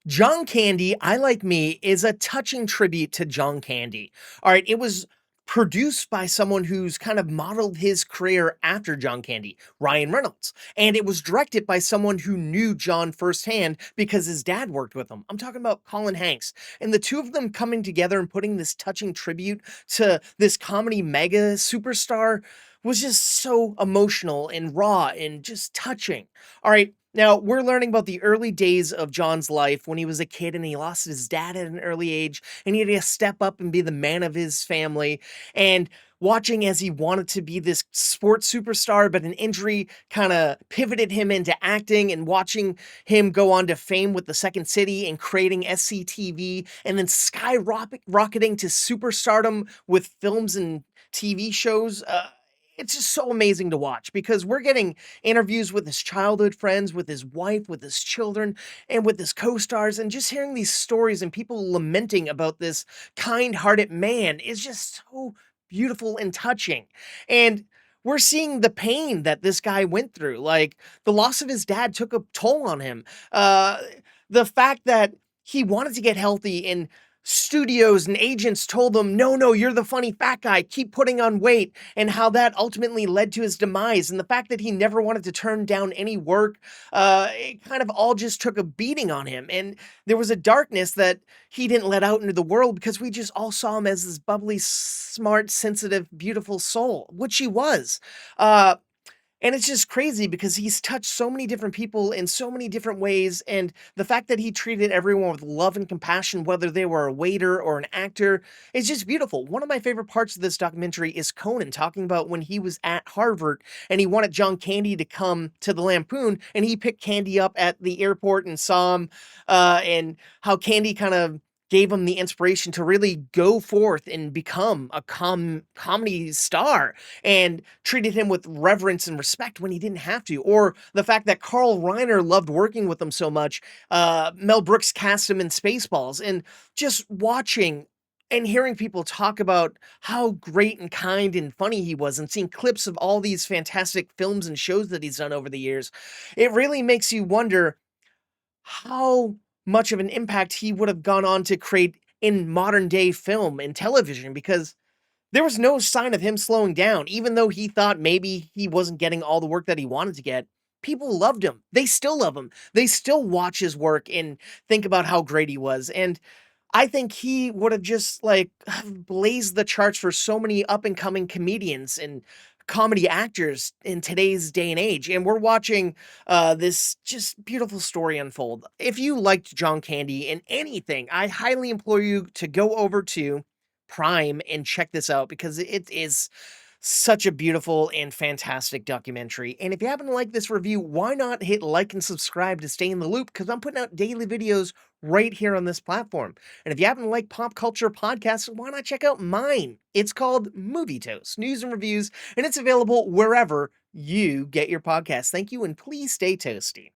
John Candy, I Like Me, is a touching tribute to John Candy. All right, it was produced by someone who's kind of modeled his career after John Candy, Ryan Reynolds. And it was directed by someone who knew John firsthand because his dad worked with him. I'm talking about Colin Hanks. And the two of them coming together and putting this touching tribute to this comedy mega superstar was just so emotional and raw and just touching. All right. Now, we're learning about the early days of John's life when he was a kid and he lost his dad at an early age and he had to step up and be the man of his family. And watching as he wanted to be this sports superstar, but an injury kind of pivoted him into acting, and watching him go on to fame with the Second City and creating SCTV and then skyrocketing to superstardom with films and TV shows. It's just so amazing to watch because we're getting interviews with his childhood friends, with his wife, with his children, and with his co-stars, and just hearing these stories and people lamenting about this kind-hearted man is just so beautiful and touching. And we're seeing the pain that this guy went through. Like, the loss of his dad took a toll on him. The fact that he wanted to get healthy and studios and agents told him, no, no, you're the funny fat guy, keep putting on weight, and how that ultimately led to his demise. And the fact that he never wanted to turn down any work, it kind of all just took a beating on him. And there was a darkness that he didn't let out into the world because we just all saw him as this bubbly, smart, sensitive, beautiful soul, which he was. Uh, and it's just crazy because he's touched so many different people in so many different ways, and the fact that he treated everyone with love and compassion, whether they were a waiter or an actor, is just beautiful. One of my favorite parts of this documentary is Conan talking about when he was at Harvard and he wanted John Candy to come to the Lampoon, and he picked Candy up at the airport and saw him, and how Candy kind of gave him the inspiration to really go forth and become a comedy star, and treated him with reverence and respect when he didn't have to. Or the fact that Carl Reiner loved working with him so much. Mel Brooks cast him in Spaceballs, and just watching and hearing people talk about how great and kind and funny he was, and seeing clips of all these fantastic films and shows that he's done over the years, it really makes you wonder how much of an impact he would have gone on to create in modern day film and television, because there was no sign of him slowing down. Even though he thought maybe he wasn't getting all the work that he wanted to get, people loved him. They still love him. They still watch his work and think about how great he was. And I think he would have just like blazed the charts for so many up and coming comedians and comedy actors in today's day and age. And we're watching this just beautiful story unfold. If you liked John Candy in anything, I highly implore you to go over to Prime and check this out because it is such a beautiful and fantastic documentary. And if you happen to like this review, why not hit like and subscribe to stay in the loop? Because I'm putting out daily videos right here on this platform. And if you happen to like pop culture podcasts, why not check out mine? It's called Movie Toast, news and reviews, and it's available wherever you get your podcasts. Thank you, and please stay toasty.